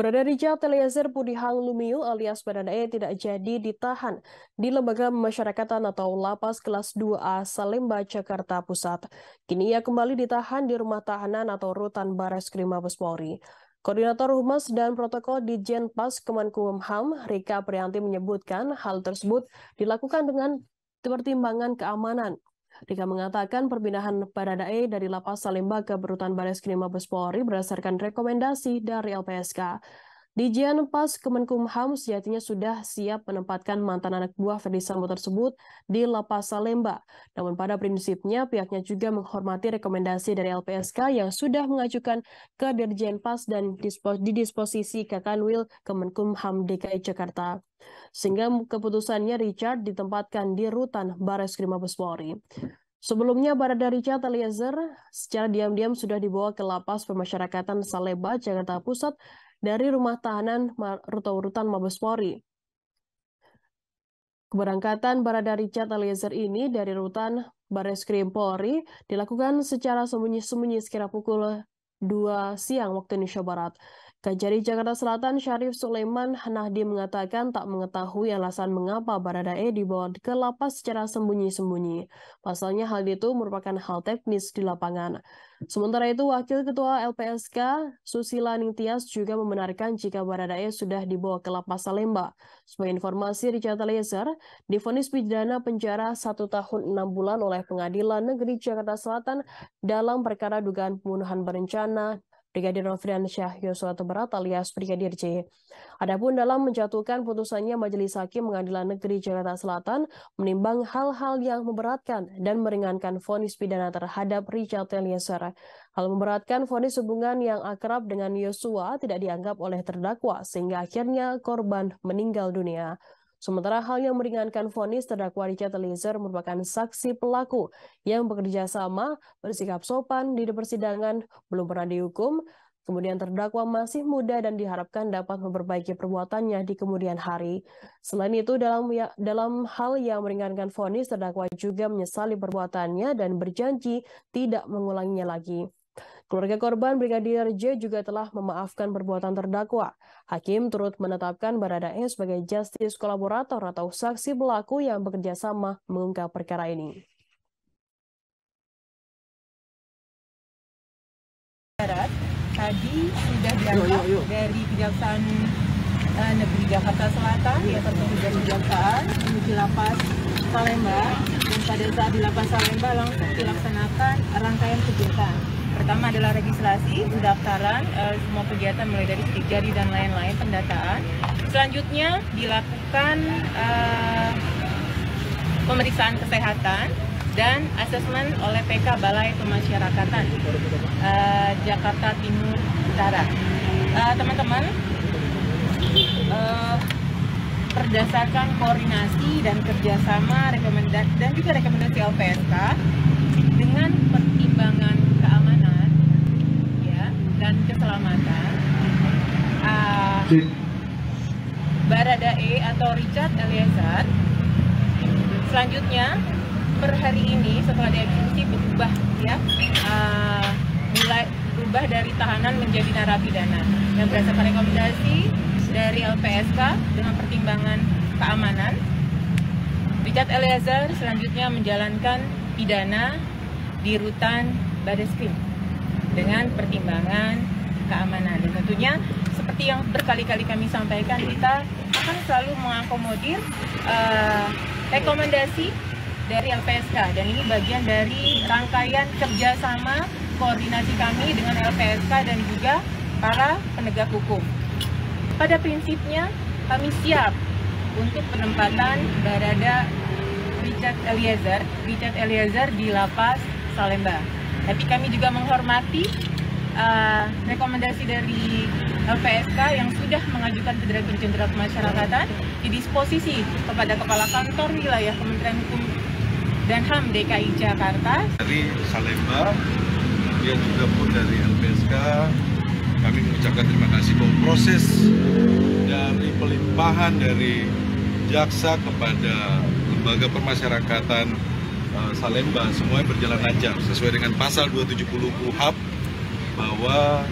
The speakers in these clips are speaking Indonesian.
Barada Richard Eliezer Pudihang Lumiu alias Baradae tidak jadi ditahan di Lembaga Pemasyarakatan atau Lapas Kelas 2A Salemba, Jakarta Pusat. Kini ia kembali ditahan di Rumah Tahanan atau Rutan Bareskrim Mabes Polri. Koordinator Humas dan Protokol di Jenpas Kemenkumham, Rika Prianti menyebutkan hal tersebut dilakukan dengan pertimbangan keamanan. Rika mengatakan perpindahan Baradae dari Lapas Salemba ke Rutan Bareskrim Mabes Polri berdasarkan rekomendasi dari LPSK. Dijen Pas Kemenkumham sejatinya sudah siap menempatkan mantan anak buah Ferdy Sambo tersebut di Lapas Salemba. Namun pada prinsipnya pihaknya juga menghormati rekomendasi dari LPSK yang sudah mengajukan ke Dirjen Pas dan didisposisi ke Kanwil Kemenkumham DKI Jakarta. Sehingga keputusannya Richard ditempatkan di Rutan Bareskrim Mabes Polri. Sebelumnya, Barada Richard Eliezer secara diam-diam sudah dibawa ke Lapas Pemasyarakatan Salemba, Jakarta Pusat dari rumah tahanan Rutan Mabes Polri. Keberangkatan Barada Richard Eliezer ini dari Rutan Bareskrim Polri dilakukan secara sembunyi-sembunyi sekira pukul 2 siang waktu Indonesia Barat. Kajari Jakarta Selatan Syarif Sulaiman Nahdi mengatakan tak mengetahui alasan mengapa Baradae dibawa ke lapas secara sembunyi-sembunyi. Pasalnya hal itu merupakan hal teknis di lapangan. Sementara itu, Wakil Ketua LPSK Susila Ningtyas juga membenarkan jika Baradae sudah dibawa ke Lapas Salemba. Sebagai informasi, Richard Eliezer divonis pidana penjara 1 tahun 6 bulan oleh Pengadilan Negeri Jakarta Selatan dalam perkara dugaan pembunuhan berencana Brigadir Nofrian Syah Yosua Tabarat alias Brigadir J. Adapun dalam menjatuhkan putusannya, Majelis Hakim Pengadilan Negeri Jakarta Selatan menimbang hal-hal yang memberatkan dan meringankan vonis pidana terhadap Richard Eliezer. Hal memberatkan vonis hubungan yang akrab dengan Yosua tidak dianggap oleh terdakwa sehingga akhirnya korban meninggal dunia. Sementara hal yang meringankan vonis terdakwa Richard Eliezer merupakan saksi pelaku yang bekerja sama, bersikap sopan di persidangan, belum pernah dihukum, kemudian terdakwa masih muda dan diharapkan dapat memperbaiki perbuatannya di kemudian hari. Selain itu, dalam hal yang meringankan vonis, terdakwa juga menyesali perbuatannya dan berjanji tidak mengulanginya lagi. Keluarga korban Brigadir J juga telah memaafkan perbuatan terdakwa. Hakim turut menetapkan Baradae sebagai justice kolaborator atau saksi pelaku yang bekerja sama mengungkap perkara ini. Tadi sudah diangkat dari Kejaksaan Negeri Jakarta Selatan, yaitu petugas kejaksaan menuju Lapas Salemba, dan pada saat di Lapas Salemba langsung dilaksanakan rangkaian kegiatan. Pertama adalah registrasi, pendaftaran, semua kegiatan mulai dari sidik jari dan lain-lain, pendataan. Selanjutnya dilakukan pemeriksaan kesehatan dan asesmen oleh PK Balai Pemasyarakatan Jakarta Timur Utara. Teman-teman, berdasarkan koordinasi dan kerjasama dan juga rekomendasi LPSK dengan pertimbangan keamanan dan keselamatan, Baradae atau Richard Eliezer selanjutnya per hari ini setelah dieksekusi mulai berubah dari tahanan menjadi narapidana, dan berdasarkan rekomendasi dari LPSK dengan pertimbangan keamanan, Richard Eliezer selanjutnya menjalankan pidana di Rutan Bareskrim dengan pertimbangan keamanan. Dan tentunya seperti yang berkali-kali kami sampaikan, kita akan selalu mengakomodir rekomendasi dari LPSK, dan ini bagian dari rangkaian kerjasama koordinasi kami dengan LPSK dan juga para penegak hukum. Pada prinsipnya kami siap untuk penempatan Barada Richard Eliezer di Lapas Salemba. Tapi kami juga menghormati rekomendasi dari LPSK yang sudah mengajukan ke Dirjen Pemasyarakatan di disposisi kepada Kepala Kantor Wilayah Kementerian Hukum dan HAM DKI Jakarta. Dari Salemba, kemudian juga pun dari LPSK, kami mengucapkan terima kasih bahwa proses dari pelimpahan dari jaksa kepada lembaga pemasyarakatan Salemba semuanya berjalan lancar sesuai dengan pasal 270 KUHP bahwa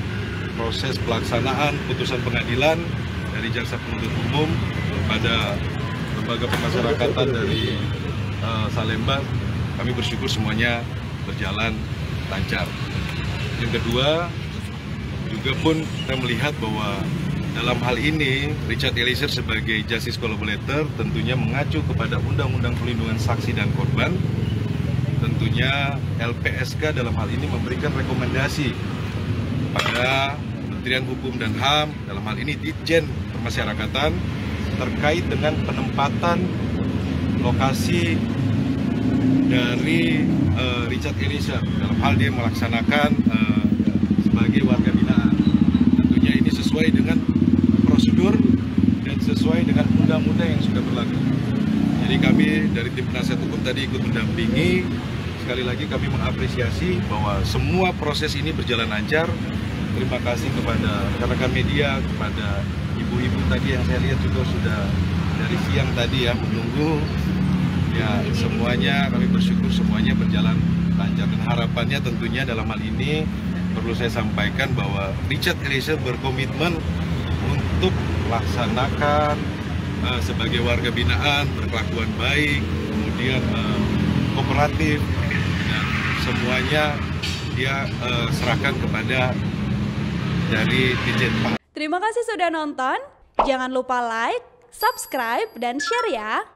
proses pelaksanaan putusan pengadilan dari jaksa penuntut umum pada lembaga pemasyarakatan dari Salemba. Kami bersyukur semuanya berjalan lancar. Yang kedua, juga pun kita melihat bahwa dalam hal ini Richard Eliezer sebagai justice collaborator tentunya mengacu kepada Undang-Undang Perlindungan Saksi dan Korban. Tentunya LPSK dalam hal ini memberikan rekomendasi pada Kementerian Hukum dan HAM, dalam hal ini Ditjen Pemasyarakatan, terkait dengan penempatan lokasi dari Richard Eliezer dalam hal dia melaksanakan sebagai warga binaan. Tentunya ini sesuai dengan prosedur dan sesuai dengan undang-undang yang sudah berlaku. Jadi kami dari tim penasihat hukum tadi ikut mendampingi. Sekali lagi kami mengapresiasi bahwa semua proses ini berjalan lancar. Terima kasih kepada rekan-rekan media, kepada ibu-ibu tadi yang saya lihat juga sudah dari siang tadi ya menunggu. Ya, semuanya kami bersyukur semuanya berjalan lancar, dan harapannya tentunya dalam hal ini perlu saya sampaikan bahwa Richard Eliezer berkomitmen untuk melaksanakan sebagai warga binaan, berkelakuan baik, kemudian kooperatif, dan semuanya dia serahkan kepada dari Ditjen. Terima kasih sudah nonton. Jangan lupa like, subscribe, dan share ya.